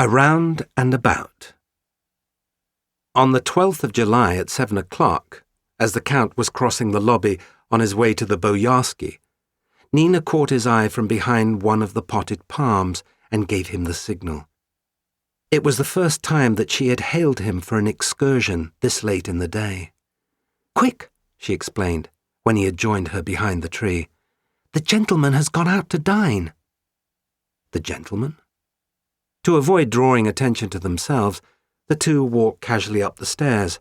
Around and about. On the 12th of July at 7 o'clock, as the Count was crossing the lobby on his way to the Boyarsky, Nina caught his eye from behind one of the potted palms and gave him the signal. It was the first time that she had hailed him for an excursion this late in the day. "Quick," she explained, when he had joined her behind the tree. "The gentleman has gone out to dine." The gentleman? To avoid drawing attention to themselves, the two walked casually up the stairs.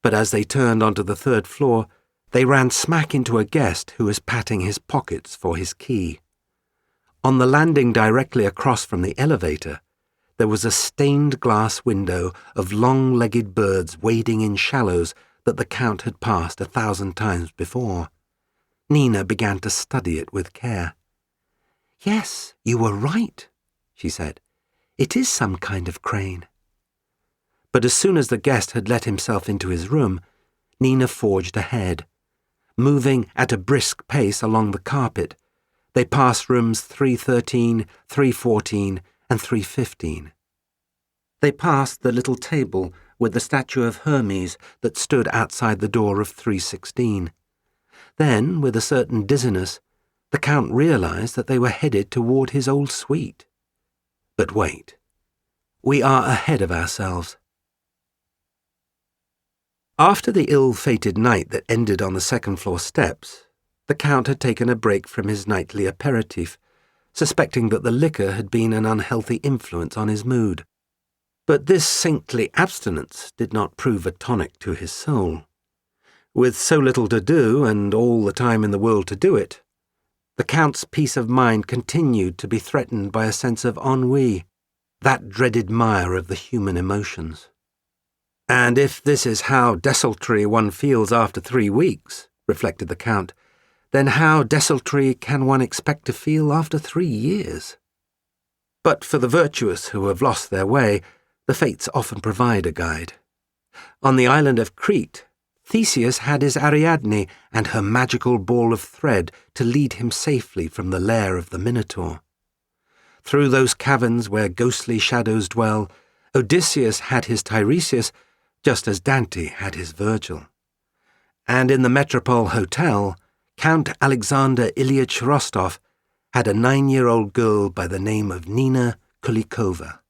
But as they turned onto the third floor, they ran smack into a guest who was patting his pockets for his key. On the landing directly across from the elevator, there was a stained glass window of long-legged birds wading in shallows that the Count had passed 1,000 times before. Nina began to study it with care. "Yes, you were right," she said. "It is some kind of crane." But as soon as the guest had let himself into his room, Nina forged ahead. Moving at a brisk pace along the carpet, they passed rooms 313, 314, and 315. They passed the little table with the statue of Hermes that stood outside the door of 316. Then, with a certain dizziness, the Count realized that they were headed toward his old suite. But wait. We are ahead of ourselves. After the ill-fated night that ended on the second-floor steps, the Count had taken a break from his nightly aperitif, suspecting that the liquor had been an unhealthy influence on his mood. But this saintly abstinence did not prove a tonic to his soul. With so little to do and all the time in the world to do it, the Count's peace of mind continued to be threatened by a sense of ennui, that dreaded mire of the human emotions. And if this is how desultory one feels after 3 weeks, reflected the Count, then how desultory can one expect to feel after 3 years? But for the virtuous who have lost their way, the fates often provide a guide. On the island of Crete, Theseus had his Ariadne and her magical ball of thread to lead him safely from the lair of the Minotaur. Through those caverns where ghostly shadows dwell, Odysseus had his Tiresias, just as Dante had his Virgil. And in the Metropole Hotel, Count Alexander Ilyich Rostov had a 9-year-old girl by the name of Nina Kulikova.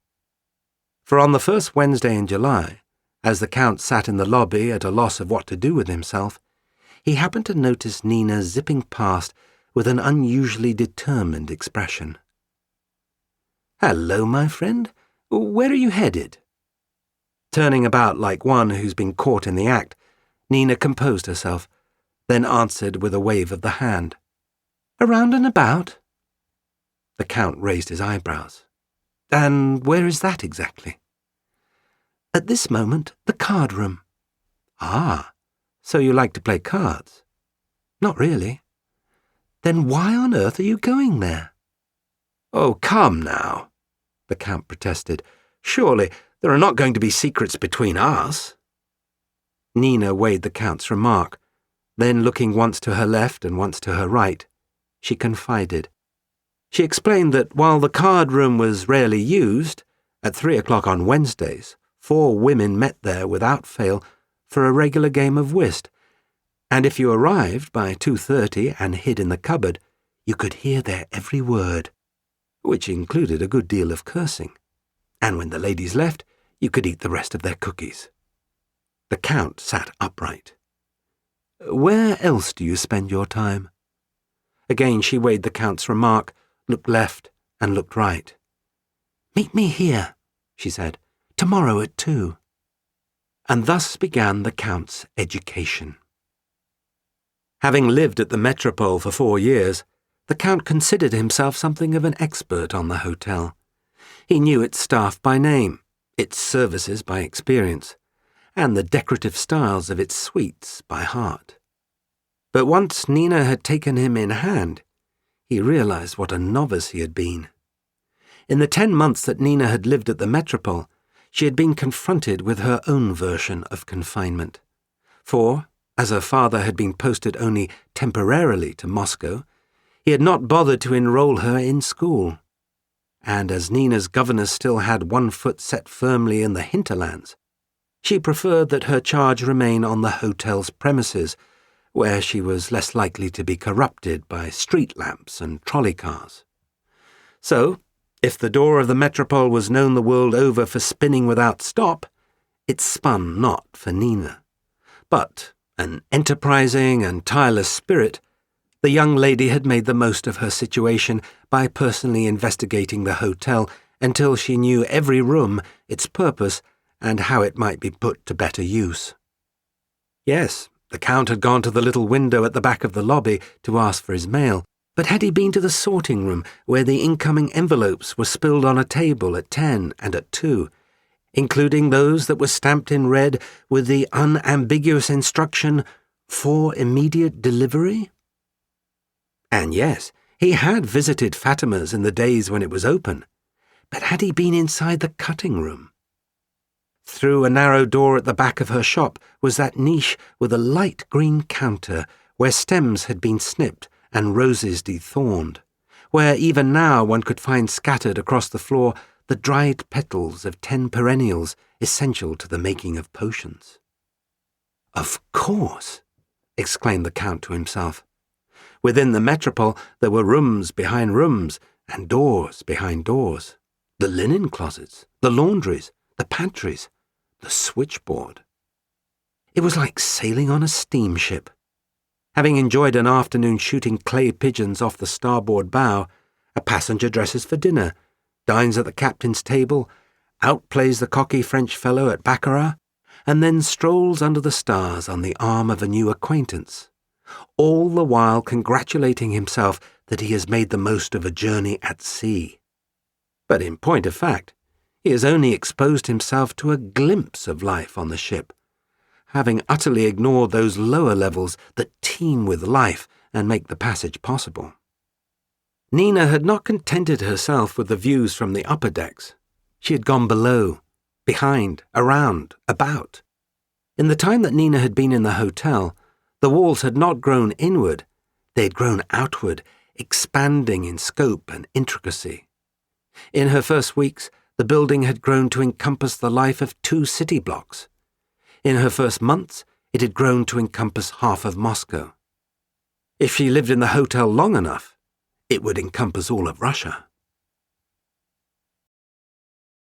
For on the first Wednesday in July, as the Count sat in the lobby at a loss of what to do with himself, he happened to notice Nina zipping past with an unusually determined expression. "Hello, my friend. Where are you headed?" Turning about like one who's been caught in the act, Nina composed herself, then answered with a wave of the hand. "Around and about." The Count raised his eyebrows. "And where is that exactly?" "At this moment, the card room." "Ah, so you like to play cards?" "Not really." "Then why on earth are you going there?" "Oh, come now," the Count protested. "Surely there are not going to be secrets between us." Nina weighed the Count's remark. Then, looking once to her left and once to her right, she confided. She explained that while the card room was rarely used, at 3 o'clock on Wednesdays, 4 women met there without fail for a regular game of whist, and if you arrived by 2:30 and hid in the cupboard, you could hear their every word, which included a good deal of cursing, and when the ladies left, you could eat the rest of their cookies. The Count sat upright. "Where else do you spend your time?" Again she weighed the Count's remark, looked left and looked right. "Meet me here," she said, "tomorrow at 2. And thus began the Count's education. Having lived at the Metropole for 4 years, the Count considered himself something of an expert on the hotel. He knew its staff by name, its services by experience, and the decorative styles of its suites by heart. But once Nina had taken him in hand, he realized what a novice he had been. In the 10 months that Nina had lived at the Metropole, she had been confronted with her own version of confinement. For, as her father had been posted only temporarily to Moscow, he had not bothered to enroll her in school. and as Nina's governess still had one foot set firmly in the hinterlands, she preferred that her charge remain on the hotel's premises, where she was less likely to be corrupted by street lamps and trolley cars. So, if the door of the Metropole was known the world over for spinning without stop, it spun not for Nina. But, an enterprising and tireless spirit, the young lady had made the most of her situation by personally investigating the hotel until she knew every room, its purpose, and how it might be put to better use. Yes, the Count had gone to the little window at the back of the lobby to ask for his mail, but had he been to the sorting room where the incoming envelopes were spilled on a table at 10 and at 2, including those that were stamped in red with the unambiguous instruction, "For immediate delivery"? And yes, he had visited Fatima's in the days when it was open, but had he been inside the cutting room? Through a narrow door at the back of her shop was that niche with a light green counter where stems had been snipped and roses dethorned, where even now one could find scattered across the floor the dried petals of 10 perennials essential to the making of potions. "Of course," exclaimed the Count to himself. Within the Metropole there were rooms behind rooms and doors behind doors. The linen closets, the laundries, the pantries, the switchboard. It was like sailing on a steamship. Having enjoyed an afternoon shooting clay pigeons off the starboard bow, a passenger dresses for dinner, dines at the captain's table, outplays the cocky French fellow at baccarat, and then strolls under the stars on the arm of a new acquaintance, all the while congratulating himself that he has made the most of a journey at sea. But in point of fact, he has only exposed himself to a glimpse of life on the ship, having utterly ignored those lower levels that teem with life and make the passage possible. Nina had not contented herself with the views from the upper decks. She had gone below, behind, around, about. In the time that Nina had been in the hotel, the walls had not grown inward, they had grown outward, expanding in scope and intricacy. In her first weeks, the building had grown to encompass the life of 2 city blocks. In her first months, it had grown to encompass half of Moscow. If she lived in the hotel long enough, it would encompass all of Russia.